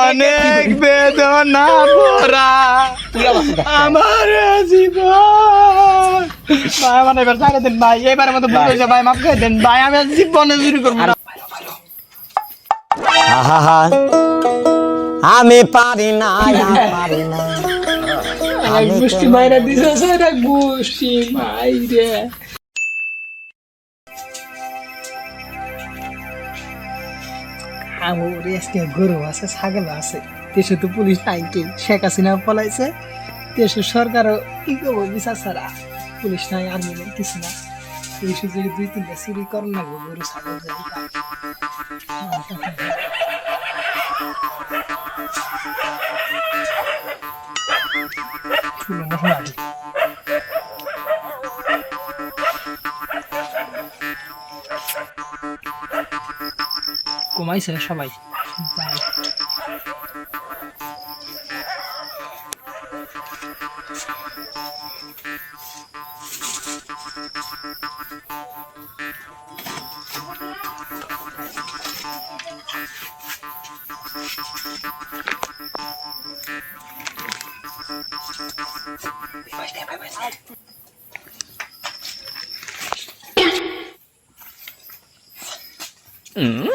অনেক বেদনা ভরা আমার জীবন। ভাই আমার এবার ছাড়ে দেন ভাই, এবারের মতো ভুল হয়েছে ভাই, মাফ করে দেন ভাই, আমি আর জীবনে চুরি করবো না। আহা, আমি পারি না, পারি না। গোষ্ঠী মাইরা দিছে সারা গোষ্ঠী মাইরে। আমার আজকে গরু আছে, ছাগল আছে, দেশে তো পুলিশ নাই, কে শেখ হাসিনা পলাইছে, দেশের সরকারও কি করবো বিচার ছাড়া, পুলিশ নাই, আর্মি নেই, কিছু না। এই সুযোগে 2-3টা চুরি করেন না গরু ছাগল যদি পায়। কমাইছে সবাই।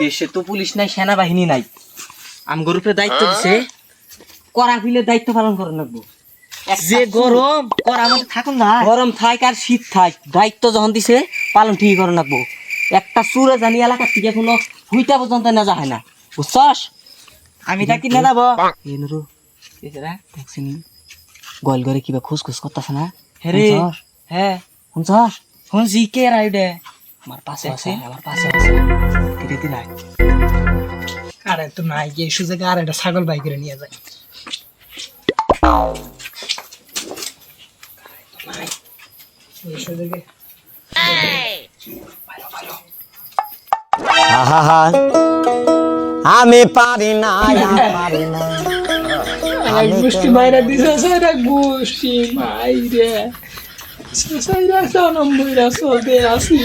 দেশে তো পুলিশ নাই, সেনাবাহিনী নাই, আমগোর উপরে দায়িত্ব দিছে, কড়া ফিলে দায়িত্ব পালন করে লাগবো। যে গরম কড়া মধ্যে থাকুন না, গরম থাক আর শীত থাক, দায়িত্ব যখন দিছে পালন ঠিকই করে লাগবো। একটা চুরে জানি এলাকার থেকে কোনো হুইটা পর্যন্ত না যায় না, বুঝছস? আমি থাকি না যাবো গল ঘরে কিবা খুশ খুশ করতেছে না? হ্যাঁ শুনছস? শুনছি, কে রাইডে আমার পাশে আছে, আমার পাশে আছে, ধীরে ধীরে আয়। আরে তো নাই, এই সুযোগে আর একটা ছাগল বাই করে নিয়ে যায়। এই সুযোগে আহা, আমি পারি না, পারি না। গোষ্ঠী মাইরা দিছে সারা গোষ্ঠী মাইরে, সাইরা সনম বইরা চলতে আসি।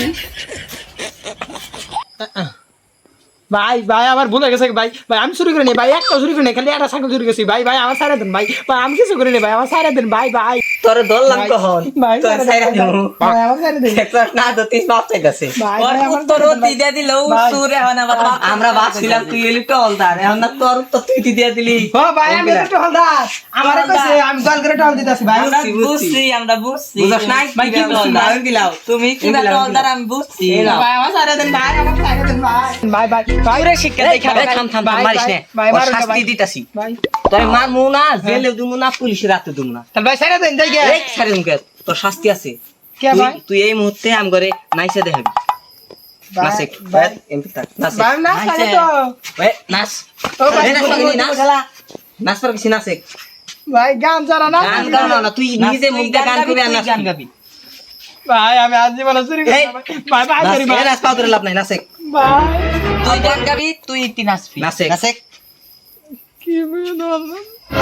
ভাই ভাই আমার ভুলে গেছে ভাই, ভাই আমি চুরি করে নি ভাই, একটা চুরি করে নি, খালি একটা ছাগল চুরি গেছি ভাই, ভাই আমার সারা দেন ভাই, ভাই আমি কিছু করে নি ভাই, আমার সারা দেন ভাই, ভাই তোরে ধরলাম কখন? ভাই তোর সাইরা দিমু। ভাই আমার সারা দেন দেখছস না, তো তুই মাপ চাইতাছে। ভাই, ওর ভাই, আমার উত্তর সারা দেন তুই দিয়া দিল, ভাই। তোর এখন আবার আমরা ভাবছিলাম তুই এলি টলদার, এখন না তোর উত্তর তুই দিয়া দিলি। ও ভাই আমি একটু হলদার, আমার কাছে আমি গল করে টল দিতাছি ভাই। আমরা বুঝছি বুঝছ নাই ভাই, কি টলদার দিলাও তুমি, কি টলদার আমি বুঝছি। ভাই আমার সারা দেন ভাই, আমার সারা দেন ভাই, ভাই ভাই ভাই পুরো শিক্ষা দেখা থাম থাম থাম, মারিস না, ভাই, ওর মারুন না, শাস্তি ভাই। দিতাছি। ভাই তোর মারমু না, জেলে দিমু না, পুলিশের হাতে দিমু না। তাহলে ভাই সারা দেন যাই গে। এই ছাড়ে মুকে, তোর শাস্তি আছে। কে ভাই? তুই এই মুহূর্তে আম করে নাইসে দেখাবি। নাচে ভাই এমপি থাক, নাচে ভাই না সারা তো ওই নাচ। ও ভাই, এই নাচ পাগলি, নাচ নাচ পার কিছু নাচে। ভাই গান জানা না, গান গাও না, তুই নিজে মুখ দিয়ে গান করবি আর নাচ গাবি। ভাই আমি আজ জীবনে চুরি করি না, ভাই ভাই নাচ, করি ভাই, এই নাচ পাও তোর লাভ নাই, নাচে। ভাই তুই গান গাবি, তুই ইতি নাচবি। নাচে নাচে। কি বেদন।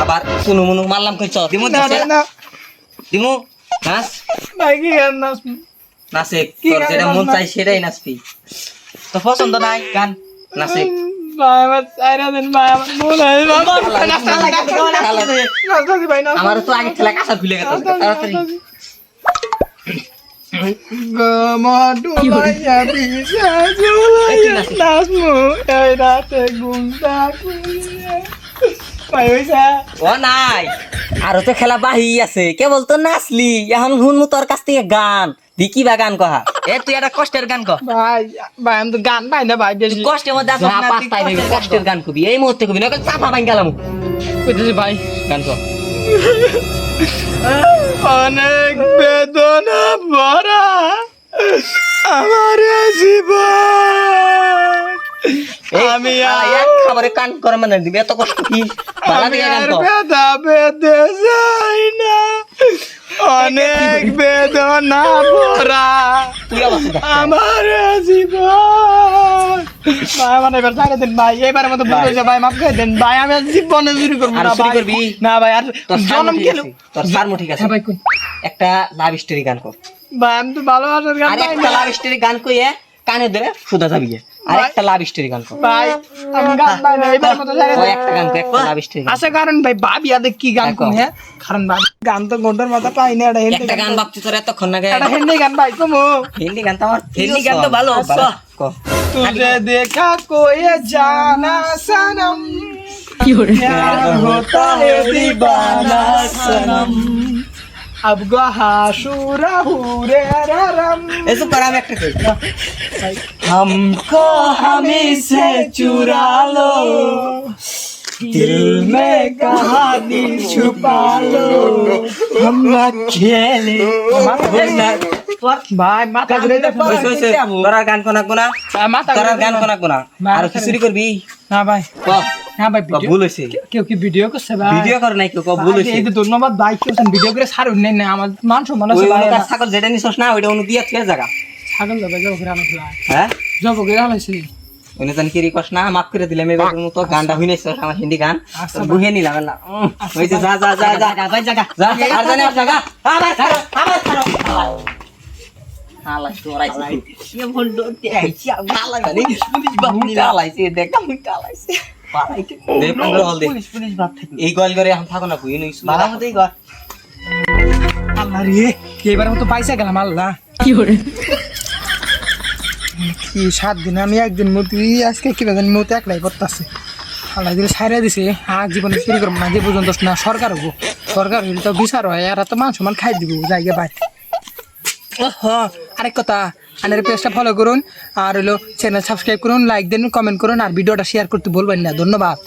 আবার শুনু মুনু মারলাম কই চ দিমু না না না দিমু নাচ ভাই কি গান নাচ, নাচে, কি তোর গান যেটা মন নাচ? চাই সেটাই নাচবি। তো পছন্দ নাই গান, নাচে। ভাই আমার সারা দেন ভাই, আমার মন হয় বাবা নাচতে ভাই না, আমার তো আগে খেলা কাঁচা খুলে গেছে তাড়াতাড়ি। গমডু লাইয়া বিছা জুলাইয়া নাচমু এই রাতে গুন্ডা কুইয়া। ভাই হইছে ও নাই, আরো তো খেলা বাহি আছে, কেবল তো নাচলি, এখন শুনমু তোর কাছ থেকে গান দিকি বা গান কহা। এ তুই একটা কষ্টের গান কহ, ভাই, ভাই আমি তো গান পাই না ভাই, বেশি কষ্টের মধ্যে আসছ না, পাঁচটায় ভেবে কষ্টের গান কবি, এই মুহূর্তে কবি না, চাপা ভাঙ গেলাম কইতেছি ভাই। গান কহ। অনেক বেদনা ভরা আমার জীবন, আমি এক খাবারে কান করে মানে দিবি, এত কষ্ট কি বালা দিয়ে গান আর কহ। বেদা বেদে যাই না, অনেক বেদনা ভরা তুই আবার শুধু আমার জীবন। ভাই আমার এবার ছাড়ে দেন ভাই, এবারের মতো ভুল হয়েছে ভাই, মাফ করে দেন ভাই, আমি আর জীবনে চুরি করবো আর না চুরি ভাই। করবি? না ভাই, আর তোর জনম সারমু ঠিক গেল। আছে, তোর সারমু ঠিক আছে, হ্যাঁ ভাই, কোন একটা লাভ স্টোরি গান কর। ভাই আমি তো ভালোবাসার গান আর পাই একটা না লাভ স্টোরি গান কইয়ে কানে ধরে সুদা যাবি। আর একটা লাভ স্টোরি গান কর ভাই আমি গান পাই না এবার মতো জায়গা ওই একটা গান কর, একটা লাভ স্টোরি আচ্ছা কারণ ভাই ভাবি আদে কি গান কোন হ্যাঁ কারণ ভাবি গান তো গন্ডর মাথা পাই না এটা একটা গান ভাবছি তোর এতক্ষণ না এটা হিন্দি গান ভাই কমু হিন্দি গান তো আমার হিন্দি গান তো ভালো तुझे देखा कोई जाना सनम प्यार होता है दीवाना सनम अब गहा शुरा हुरे ररम ऐसे पर हम একটা কই हमको हमी से चुरा लो दिल में कहानी छुपा लो हम अकेले ভাই মাথা ঘুরে তোরা গান কোনাকবো না মাথা তোরা গান কোনাকবো না আর কি চুরি করবি না ভাই ক না ভাই ভুল হইছে কেউ কি ভিডিও করছে ভাই ভিডিও করে নাই কেউ ভুল হইছে এই যে ধন্যবাদ ভাই কেউ ভিডিও করে ছাড়ুন নাই না আমার মান সম্মান আছে ওই ভাই অনুকার ছাগল যেটা নিছস না ওইটা অনু দিয়া থিয়া জায়গা ছাগল যাবে যাবো করে আনছে হ্যাঁ যাবো করে আনছে ওইনে জানি কি রিকোয়েস্ট না মাফ করে দিলাম এবার মতো গানটা হইনাইছ আমার হিন্দি গান বুহে নিলাম না ওই যে যা যা যা যা ভাই জায়গা যা আর জানি আর জায়গা আবার ছাড়ো হালা তোরাইছে কি বন্ধ আইছি হালা জানি পুলিশ বাপ নিলা লাইছে দেখা মুটা লাইছে পালাইতে দে পঙ্গল হল দে পুলিশ বাপ থাকি এই গল করে এখন থাকো না বুই নইছ মারা মতেই গর আল্লাহ রে এবার মতো পয়সা গেলাম আল্লাহ কি করে কি 7 দিন আমি একদিন মতি আজকে কি জানি মতি একলাই পড়তাছে আল্লাহ দিলে ছাইরা দিছে আজ জীবনে চুরি করব না যে পর্যন্ত না সরকার হবো সরকার হইলে তো বিচার হয় আর তো মান সম্মান খাই দিব জায়গা বাই আরেক কথা আনের পেজটা ফলো করুন আর হলো চ্যানেল সাবস্ক্রাইব করুন লাইক দিন কমেন্ট করুন আর ভিডিওটা শেয়ার করতে বলবেন না ধন্যবাদ।